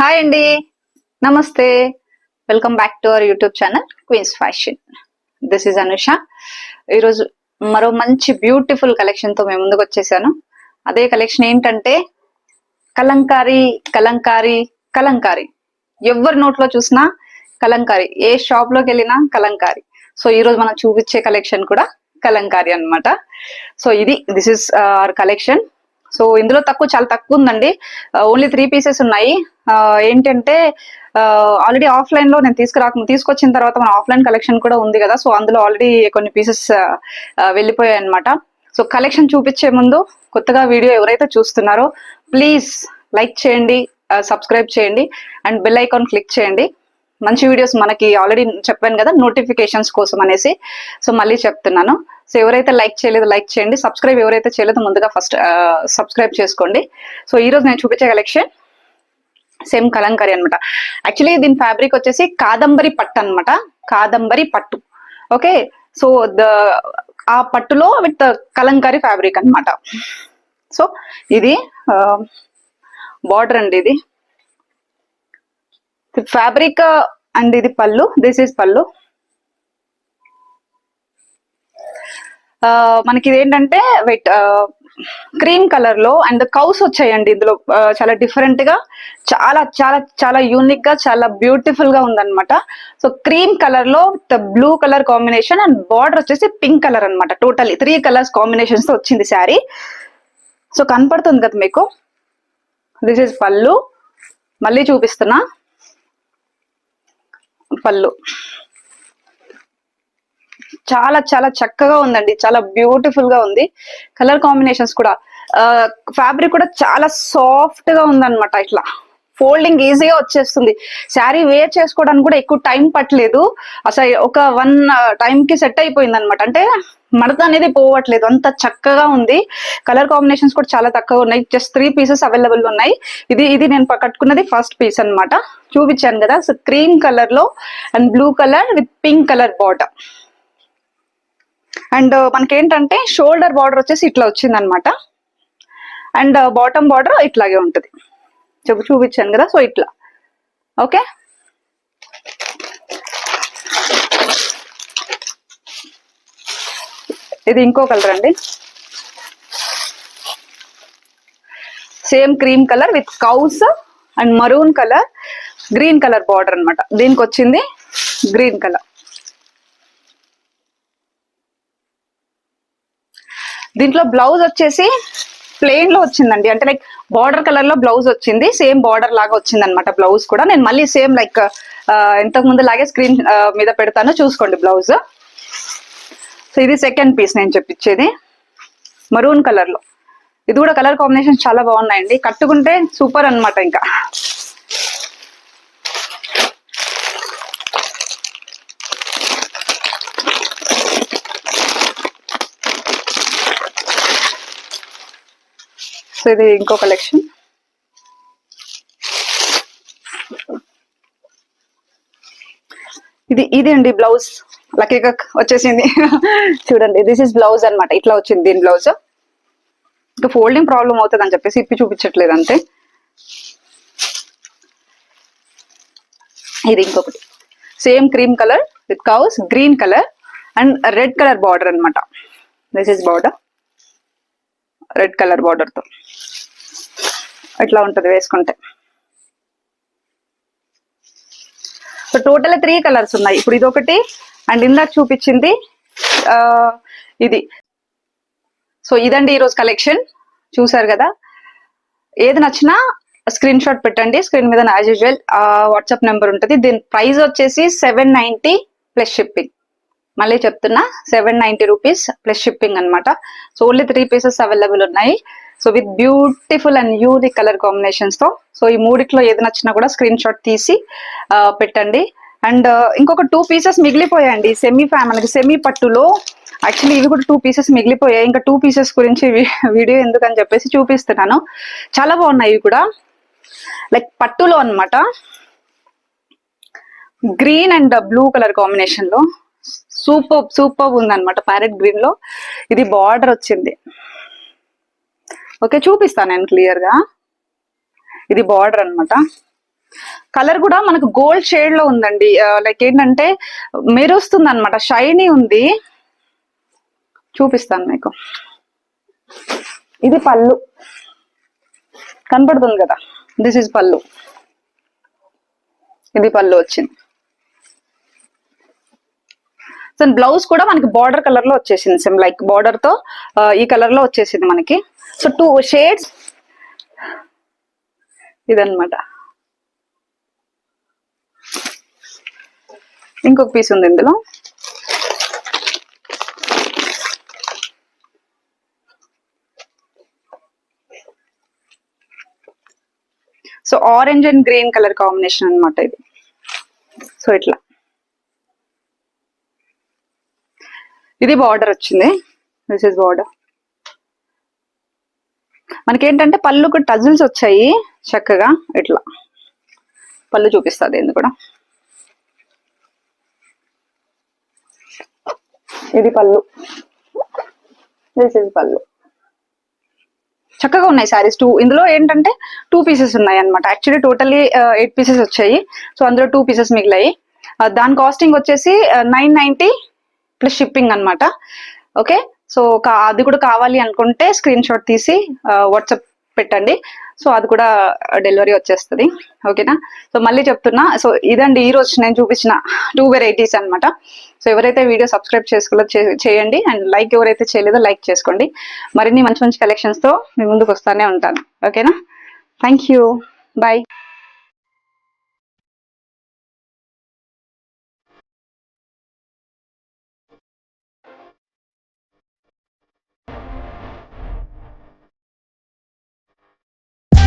Hi అండి, నమస్తే. Welcome back to our YouTube channel Queens Fashion. This is Anusha. ఈరోజు మరో మంచి బ్యూటిఫుల్ కలెక్షన్ తో మేము ముందుకు వచ్చేసాను. అదే కలెక్షన్ ఏంటంటే కలంకారీ కలంకారీ కలంకారీ. ఎవరి నోట్లో చూసినా కలంకారీ, ఏ షాప్ లోకి వెళ్ళినా కలంకారీ. సో ఈ రోజు మనం చూపించే కలెక్షన్ కూడా కలంకారీ అన్నమాట. So this is our collection. So ఇందులో చాలా తక్కువ ఉందండి. ఓన్లీ 3 పీసెస్ ఉన్నాయి. ఏంటంటే ఆల్రెడీ ఆఫ్లైన్ లో నేను తీసుకొచ్చిన తర్వాత మన ఆఫ్లైన్ కలెక్షన్ కూడా ఉంది కదా. సో అందులో ఆల్రెడీ కొన్ని పీసెస్ వెళ్ళిపోయాయి అనమాట. సో కలెక్షన్ చూపించే ముందు కొత్తగా వీడియో ఎవరైతే చూస్తున్నారో ప్లీజ్ లైక్ చేయండి, సబ్స్క్రైబ్ చేయండి అండ్ బెల్ ఐకాన్ క్లిక్ చేయండి. మంచి వీడియోస్ మనకి ఆల్రెడీ చెప్పాను కదా నోటిఫికేషన్స్ కోసం అనేసి. సో మళ్ళీ చెప్తున్నాను. సో ఎవరైతే లైక్ చేయలేదు లైక్ చేయండి, సబ్స్క్రైబ్ ఎవరైతే చేయలేదో ముందుగా ఫస్ట్ సబ్స్క్రైబ్ చేసుకోండి. సో ఈ రోజు నేను చూపించే కలెక్షన్ సేమ్ కలంకారీ అనమాట. యాక్చువల్లీ దీని ఫ్యాబ్రిక్ వచ్చేసి కాదంబరి పట్టు అనమాట. కాదంబరి పట్టు. ఓకే. సో ఆ పట్టులో విత్ కలంకారీ ఫ్యాబ్రిక్ అనమాట. సో ఇది బార్డర్ అండి. ఇది ఫ్యాబ్రిక్ అండ్ ఇది పళ్ళు. దిస్ ఈజ్ పళ్ళు. మనకి ఇది ఏంటంటే క్రీమ్ కలర్ లో అండ్ కౌస్ వచ్చాయండి ఇందులో. చాలా డిఫరెంట్ గా, చాలా చాలా చాలా యూనిక్ గా, చాలా బ్యూటిఫుల్ గా ఉందన్నమాట. సో క్రీమ్ కలర్ లో blue colour combination and border వచ్చేసి పింక్ కలర్ అనమాట. టోటలీ 3 కలర్స్ కాంబినేషన్స్ తో వచ్చింది శారీ. సో కనపడుతుంది కదా మీకు. దిస్ ఇస్ పళ్ళు. మళ్ళీ చూపిస్తున్నా పళ్ళు. చాలా చాలా చక్కగా ఉందండి, చాలా బ్యూటిఫుల్ గా ఉంది. కలర్ కాంబినేషన్స్ కూడా, ఫ్యాబ్రిక్ కూడా చాలా సాఫ్ట్ గా ఉందన్నమాట. ఇట్లా ఫోల్డింగ్ ఈజీగా వచ్చేస్తుంది. శారీ వేర్ చేసుకోవడానికి కూడా ఎక్కువ టైం పట్టలేదు. అసలు ఒక 1 టైం కి సెట్ అయిపోయింది అనమాట. అంటే మడత అనేది పోవట్లేదు, అంత చక్కగా ఉంది. కలర్ కాంబినేషన్స్ కూడా చాలా తక్కువ ఉన్నాయి. జస్ట్ 3 పీసెస్ అవైలబుల్ ఉన్నాయి. ఇది నేను కట్టుకున్నది ఫస్ట్ పీస్ అనమాట. చూపించాను కదా. సో క్రీమ్ కలర్ లో and blue colour with pink colour border. And మనకి ఏంటంటే షోల్డర్ బార్డర్ వచ్చేసి ఇట్లా వచ్చింది అనమాట. అండ్ బాటమ్ బార్డర్ ఇట్లాగే ఉంటుంది. చూపించాను కదా. సో ఇట్లా. ఓకే. ఇది ఇంకో కలర్ అండి. Same cream colour with cows and maroon colour, green colour border అనమాట. దీనికి వచ్చింది గ్రీన్ కలర్. దీంట్లో బ్లౌజ్ వచ్చేసి ప్లెయిన్ లో వచ్చిందండి. అంటే లైక్ బార్డర్ కలర్ లో బ్లౌజ్ వచ్చింది. సేమ్ బార్డర్ లాగా వచ్చింది అనమాట బ్లౌజ్ కూడా. నేను మళ్ళీ సేమ్ లైక్ ఇంతకు ముందు లాగే స్క్రీన్ మీద పెడతాను, చూసుకోండి బ్లౌజ్. సో ఇది సెకండ్ పీస్ నేను చెప్పించేది మరూన్ కలర్ లో. ఇది కూడా కలర్ కాంబినేషన్ చాలా బాగున్నాయండి. కట్టుకుంటే సూపర్ అనమాట. ఇంకా సో ఇది ఇంకో కలెక్షన్. ఇది అండి బ్లౌజ్. లక్కీగా వచ్చేసింది. చూడండి, దిస్ ఇస్ బ్లౌజ్ అనమాట. ఇట్లా వచ్చింది దీని బ్లౌజ్. ఇంకా ఫోల్డింగ్ ప్రాబ్లం అవుతుంది అని చెప్పేసి ఇప్పి చూపించట్లేదు అంతే. ఇది ఇంకొకటి same cream colour with cows, green colour and red colour border అనమాట. This is border, red colour border తో ఇట్లా ఉంటది వేసుకుంటే. సో టోటల్ 3 కలర్స్ ఉన్నాయి. ఇప్పుడు ఇదొకటి అండ్ ఇందాక చూపించింది ఇది. సో ఇదండి ఈరోజు కలెక్షన్. చూసారు కదా. ఏది నచ్చినా స్క్రీన్ షాట్ పెట్టండి. స్క్రీన్ మీద యాజ్ యూజువల్ వాట్సాప్ నెంబర్ ఉంటుంది. దీని ప్రైస్ వచ్చేసి 790 ప్లస్ షిప్పింగ్. మళ్ళీ చెప్తున్నా 790 రూపీస్ ప్లస్ షిప్పింగ్ అనమాట. సో ఓన్లీ 3 పీసెస్ అవైలబుల్ ఉన్నాయి. So with beautiful and unique colour combinations తో. సో ఈ మూడిట్లో ఏది నచ్చినా కూడా స్క్రీన్ షాట్ తీసి పెట్టండి. అండ్ ఇంకొక 2 పీసెస్ మిగిలిపోయాయండి మనకి సెమీ పట్టులో. యాక్చువల్లీ ఇవి కూడా 2 పీసెస్ మిగిలిపోయాయి. ఇంకా 2 పీసెస్ గురించి వీడియో ఎందుకని చెప్పేసి చూపిస్తున్నాను. చాలా బాగున్నాయి ఇవి కూడా. లైక్ పట్టులో అనమాట. Green and blue colour combination లో సూపర్ ఉందన్నమాట. ప్యారెట్ గ్రీన్ లో ఇది బార్డర్ వచ్చింది. ఓకే, చూపిస్తాను నేను క్లియర్ గా. ఇది బార్డర్ అనమాట. కలర్ కూడా మనకు గోల్డ్ షేడ్ లో ఉందండి. లైక్ ఏంటంటే మెరుస్తుంది అనమాట, షైనీ ఉంది. చూపిస్తాను మీకు. ఇది పళ్ళు, కనపడుతుంది కదా, దిస్ ఇస్ పళ్ళు. ఇది పళ్ళు వచ్చింది. సో బ్లౌజ్ కూడా మనకి బార్డర్ కలర్ లో వచ్చేసింది, సేమ్ లైక్ బార్డర్ తో ఈ కలర్ లో వచ్చేసింది మనకి. సో 2 షేడ్స్ ఇదన్నమాట. ఇంకొక పీస్ ఉంది ఇందులో. So orange and green colour combination అన్నమాట ఇది. సో ఇట్లా ఇది బార్డర్ వచ్చింది. This is border. మనకేంటంటే పళ్ళుకు టజిల్స్ వచ్చాయి చక్కగా. ఇట్లా పళ్ళు చూపిస్తుంది ఇది కూడా. ఇది పళ్ళు, దిస్ ఇస్ పళ్ళు. చక్కగా ఉన్నాయి శారీస్. ఇందులో ఏంటంటే 2 పీసెస్ ఉన్నాయి అనమాట. యాక్చువల్లీ టోటల్లీ 8 పీసెస్ వచ్చాయి. సో అందులో 2 పీసెస్ మిగిలాయి. దాని కాస్టింగ్ వచ్చేసి 990 ప్లస్ షిప్పింగ్ అనమాట. ఓకే, సో అది కూడా కావాలి అనుకుంటే స్క్రీన్ షాట్ తీసి వాట్సాప్ పెట్టండి. సో అది కూడా డెలివరీ వచ్చేస్తుంది. ఓకేనా. సో మళ్ళీ చెప్తున్నా, సో ఇదండి ఈ రోజు నేను చూపించిన 2 వెరైటీస్ అనమాట. సో ఎవరైతే వీడియో సబ్స్క్రైబ్ చేసుకోలేదో చేయండి, అండ్ లైక్ ఎవరైతే చేయలేదో లైక్ చేసుకోండి. మరిన్ని మంచి మంచి కలెక్షన్స్ తో మీ ముందుకు వస్తానే ఉంటాను. ఓకేనా. Thank you, bye.